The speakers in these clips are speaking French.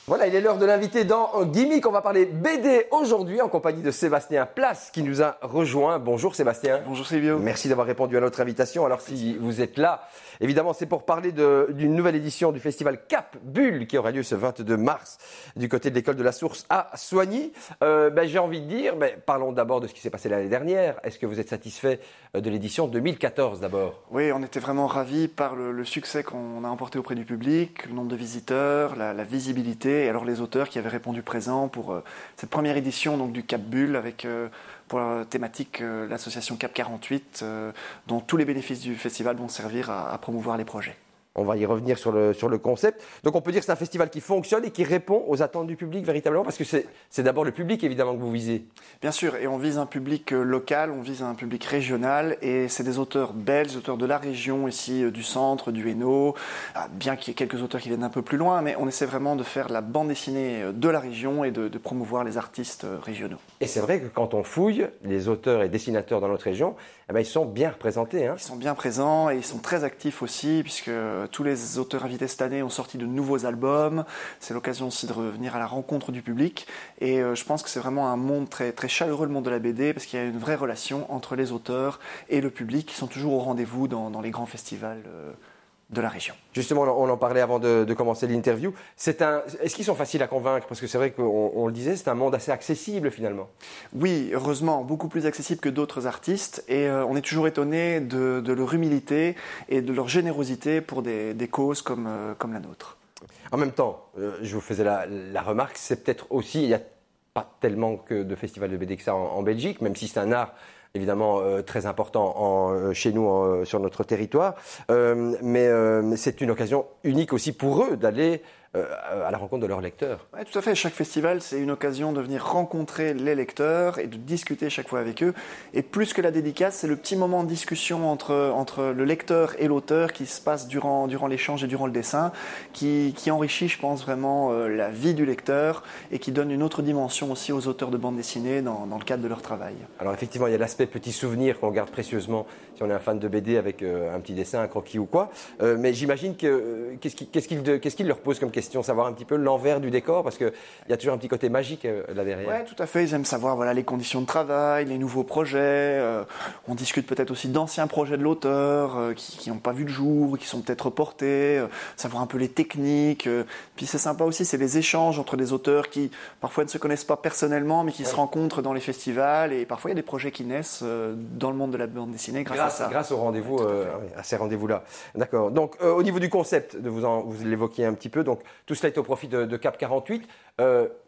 Voilà, il est l'heure de l'inviter dans Gimmick. On va parler BD aujourd'hui en compagnie de Sébastien Place qui nous a rejoint. Bonjour Sébastien. Bonjour Silvio. Merci d'avoir répondu à notre invitation. Alors si vous êtes là, évidemment c'est pour parler d'une nouvelle édition du festival Cap Bulle qui aura lieu ce 22 mars du côté de l'école de la Source à Soignies. J'ai envie de dire, parlons d'abord de ce qui s'est passé l'année dernière. Est-ce que vous êtes satisfait de l'édition 2014 d'abord? Oui, on était vraiment ravis par le succès qu'on a emporté auprès du public, le nombre de visiteurs, la visibilité. Et alors les auteurs qui avaient répondu présents pour cette première édition donc, du Cap Bulle avec pour la thématique l'association Cap 48 dont tous les bénéfices du festival vont servir à promouvoir les projets. On va y revenir sur le concept. Donc on peut dire que c'est un festival qui fonctionne et qui répond aux attentes du public véritablement, parce que c'est d'abord le public évidemment que vous visez. Bien sûr, et on vise un public local, on vise un public régional, et c'est des auteurs belges, auteurs de la région ici, du centre, du Hainaut, bien qu'il y ait quelques auteurs qui viennent d'un peu plus loin, mais on essaie vraiment de faire la bande dessinée de la région et de promouvoir les artistes régionaux. Et c'est vrai que quand on fouille, les auteurs et dessinateurs dans notre région, ils sont bien représentés. Ils sont bien présents et ils sont très actifs aussi, puisque tous les auteurs invités cette année ont sorti de nouveaux albums. C'est l'occasion aussi de revenir à la rencontre du public. Et je pense que c'est vraiment un monde très, très chaleureux, le monde de la BD, parce qu'il y a une vraie relation entre les auteurs et le public qui sont toujours au rendez-vous dans les grands festivals de la région. Justement, on en parlait avant de commencer l'interview. Est-ce qu'ils sont faciles à convaincre? Parce que c'est vrai qu'on le disait, c'est un monde assez accessible finalement. Oui, heureusement, beaucoup plus accessible que d'autres artistes. Et on est toujours étonné de leur humilité et de leur générosité pour des causes comme la nôtre. En même temps, je vous faisais la remarque, c'est peut-être aussi, il n'y a pas tellement que de festivals de BD que ça en Belgique, même si c'est un art évidemment très important chez nous, sur notre territoire. Mais c'est une occasion unique aussi pour eux d'aller à la rencontre de leurs lecteurs. Oui, tout à fait. Chaque festival, c'est une occasion de venir rencontrer les lecteurs et de discuter chaque fois avec eux. Et plus que la dédicace, c'est le petit moment de discussion entre le lecteur et l'auteur qui se passe durant l'échange et durant le dessin, qui enrichit, je pense, vraiment la vie du lecteur et qui donne une autre dimension aussi aux auteurs de bande dessinée dans le cadre de leur travail. Alors effectivement, il y a l'aspect petit souvenir qu'on garde précieusement si on est un fan de BD avec un petit dessin, un croquis ou quoi. Mais j'imagine que qu'est-ce qu'il leur pose comme question? Savoir un petit peu l'envers du décor, parce qu'il y a toujours un petit côté magique là derrière. Oui, tout à fait. Ils aiment savoir les conditions de travail, les nouveaux projets. On discute peut-être aussi d'anciens projets de l'auteur qui n'ont pas vu le jour, qui sont peut-être reportés, savoir un peu les techniques. Puis c'est sympa aussi, c'est les échanges entre des auteurs qui parfois ne se connaissent pas personnellement, mais qui se rencontrent dans les festivals. Et parfois, il y a des projets qui naissent dans le monde de la bande dessinée grâce à ça. Grâce au rendez-vous, à ces rendez-vous-là. D'accord. Donc, au niveau du concept, vous l'évoquiez un petit peu, donc tout cela est au profit de Cap 48.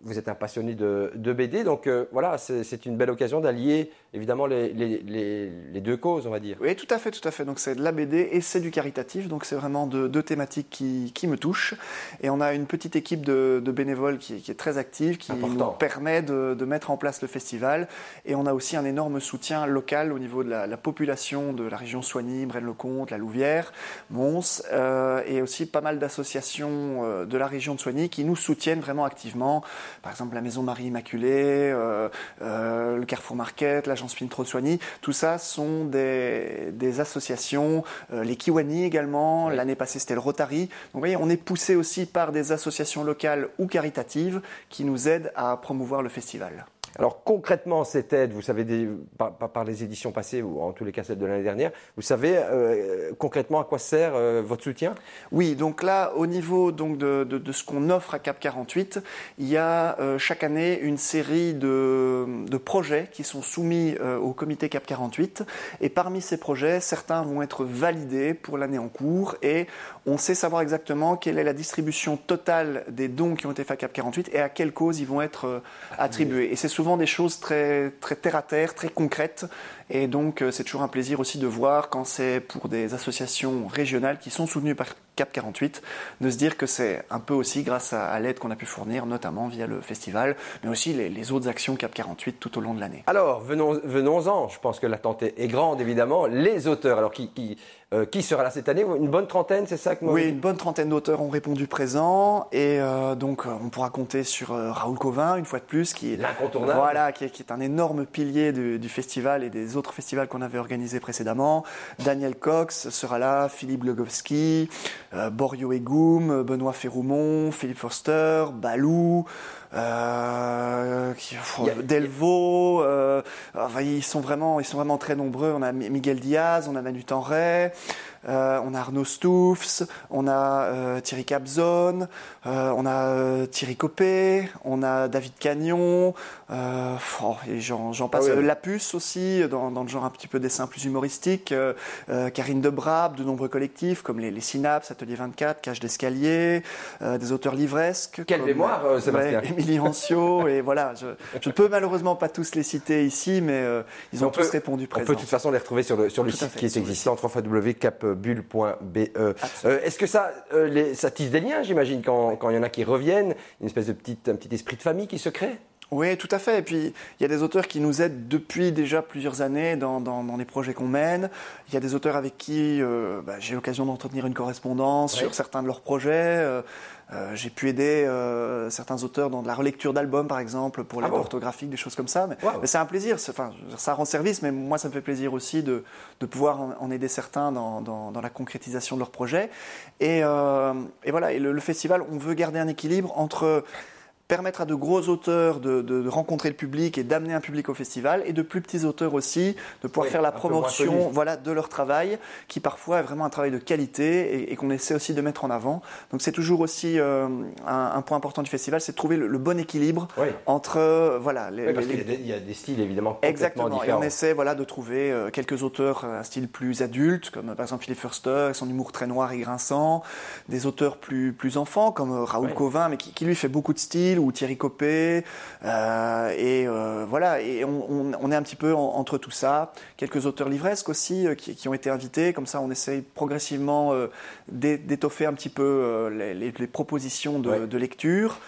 Vous êtes un passionné de BD, donc voilà, c'est une belle occasion d'allier évidemment les deux causes, on va dire. Oui, tout à fait, tout à fait. Donc c'est de la BD et c'est du caritatif, donc c'est vraiment deux thématiques qui me touchent. Et on a une petite équipe de bénévoles qui est très active, qui nous permet de mettre en place le festival. Et on a aussi un énorme soutien local au niveau de la population de la région Soignies, Braine-le-Comte, la Louvière, Mons, et aussi pas mal d'associations de la région de Soignies qui nous soutiennent vraiment activement. Par exemple, la Maison Marie Immaculée, le Carrefour Market, l'agence Pintro de Soignies. Tout ça sont des associations. Les Kiwani également. Oui. L'année passée, c'était le Rotary. Donc, vous voyez, on est poussé aussi par des associations locales ou caritatives qui nous aident à promouvoir le festival. Alors concrètement, cette aide, vous savez, par les éditions passées, ou en tous les cas celles de l'année dernière, vous savez concrètement à quoi sert votre soutien? Oui, donc là, au niveau donc, de ce qu'on offre à Cap 48, il y a chaque année une série de projets qui sont soumis au comité Cap 48. Et parmi ces projets, certains vont être validés pour l'année en cours et on sait savoir exactement quelle est la distribution totale des dons qui ont été faits à Cap 48 et à quelle cause ils vont être attribués. Et c'est souvent des choses très, très terre à terre, très concrètes. Et donc, c'est toujours un plaisir aussi de voir quand c'est pour des associations régionales qui sont soutenues par Cap 48, de se dire que c'est un peu aussi grâce à l'aide qu'on a pu fournir, notamment via le festival, mais aussi les autres actions Cap 48 tout au long de l'année. Alors, venons-en. Je pense que l'attente est grande, évidemment. Les auteurs, alors Qui sera là cette année? Une bonne trentaine, c'est ça que moi? Oui, une bonne trentaine d'auteurs ont répondu présent et donc on pourra compter sur Raoul Cauvin une fois de plus, qui est l'incontournable. Voilà, qui est un énorme pilier du festival et des autres festivals qu'on avait organisés précédemment. Daniel Cox sera là, Philippe Glogowski, Borio Egoum, Benoît Ferroumont, Philippe Forster, Balou. Delvaux, ils sont vraiment très nombreux. On a Miguel Diaz, on a Manu Tenray, on a Arnaud Stouffs, on a Thierry Capzone, on a Thierry Copé, on a David Cagnon, et j'en passe. Lapuce aussi, dans le genre un petit peu dessin plus humoristique, Karine Debrab, de nombreux collectifs comme les Synapses, Atelier 24, Cage d'Escalier, des auteurs livresques. Quelle mémoire, Sébastien. Émilie Ancio, et voilà, je ne peux malheureusement pas tous les citer ici, mais ils ont tous répondu présent. On peut de toute façon les retrouver sur le site qui est existant, www.capbulle.be. Est-ce que ça tisse des liens, j'imagine, quand il y en a qui reviennent, une espèce de un petit esprit de famille qui se crée? Oui, tout à fait. Et puis, il y a des auteurs qui nous aident depuis déjà plusieurs années dans les projets qu'on mène. Il y a des auteurs avec qui j'ai l'occasion d'entretenir une correspondance sur certains de leurs projets. J'ai pu aider certains auteurs dans de la relecture d'albums, par exemple, pour l'aide orthographique, des choses comme ça. Mais c'est un plaisir. Ça rend service, mais moi, ça me fait plaisir aussi de pouvoir en aider certains dans la concrétisation de leurs projets. Et voilà. Et le festival, on veut garder un équilibre entre permettre à de gros auteurs de rencontrer le public et d'amener un public au festival, et de plus petits auteurs aussi de pouvoir faire la promotion de leur travail, qui parfois est vraiment un travail de qualité et qu'on essaie aussi de mettre en avant. Donc c'est toujours aussi un point important du festival, c'est de trouver le bon équilibre entre parce qu'il y a des styles évidemment complètement différents. Et on essaie de trouver quelques auteurs un style plus adulte, comme par exemple Philippe Forster, son humour très noir et grinçant, des auteurs plus enfants comme Raoul Cauvin, mais qui lui fait beaucoup de styles, ou Thierry Copé, et on est un petit peu entre tout ça. Quelques auteurs livresques aussi qui ont été invités, comme ça on essaye progressivement d'étoffer un petit peu les propositions de lecture.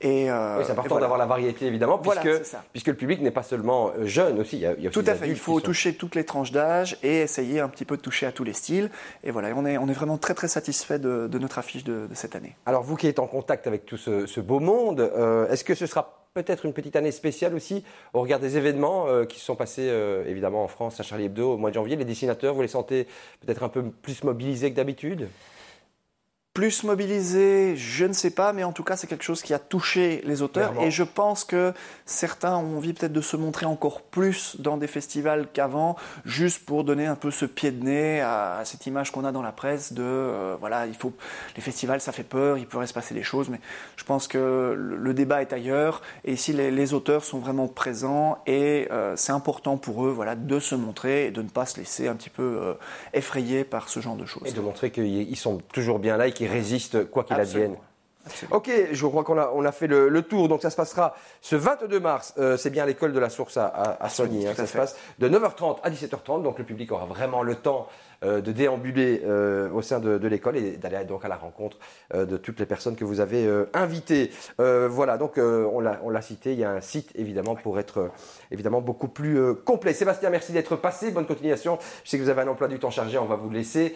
C'est important d'avoir la variété évidemment, puisque le public n'est pas seulement jeune aussi, il y a aussi tout à fait, il faut toucher toutes les tranches d'âge et essayer un petit peu de toucher à tous les styles. Et voilà, on est vraiment très très satisfait de notre affiche de cette année. Alors vous qui êtes en contact avec tout ce beau monde, est-ce que ce sera peut-être une petite année spéciale aussi au regard des événements qui se sont passés évidemment en France à Charlie Hebdo au mois de janvier? Les dessinateurs, vous les sentez peut-être un peu plus mobilisés que d'habitude? Plus mobilisé, je ne sais pas, mais en tout cas, c'est quelque chose qui a touché les auteurs. Clairement. Et je pense que certains ont envie peut-être de se montrer encore plus dans des festivals qu'avant, juste pour donner un peu ce pied de nez à cette image qu'on a dans la presse de, les festivals, ça fait peur, il pourrait se passer des choses, mais je pense que le débat est ailleurs. Et ici, les auteurs sont vraiment présents et c'est important pour eux, de se montrer et de ne pas se laisser un petit peu effrayer par ce genre de choses. Et de montrer qu'ils sont toujours bien là et qui résiste quoi qu'il advienne. Absolument. Ok, je crois qu'on a fait le tour. Donc ça se passera ce 22 mars. C'est bien l'école de la Source à Soigny. Ça se passe de 9h30 à 17h30. Donc le public aura vraiment le temps de déambuler au sein de l'école et d'aller donc à la rencontre de toutes les personnes que vous avez invitées. Voilà, donc on l'a cité. Il y a un site évidemment pour être évidemment beaucoup plus complet. Sébastien, merci d'être passé. Bonne continuation. Je sais que vous avez un emploi du temps chargé. On va vous laisser.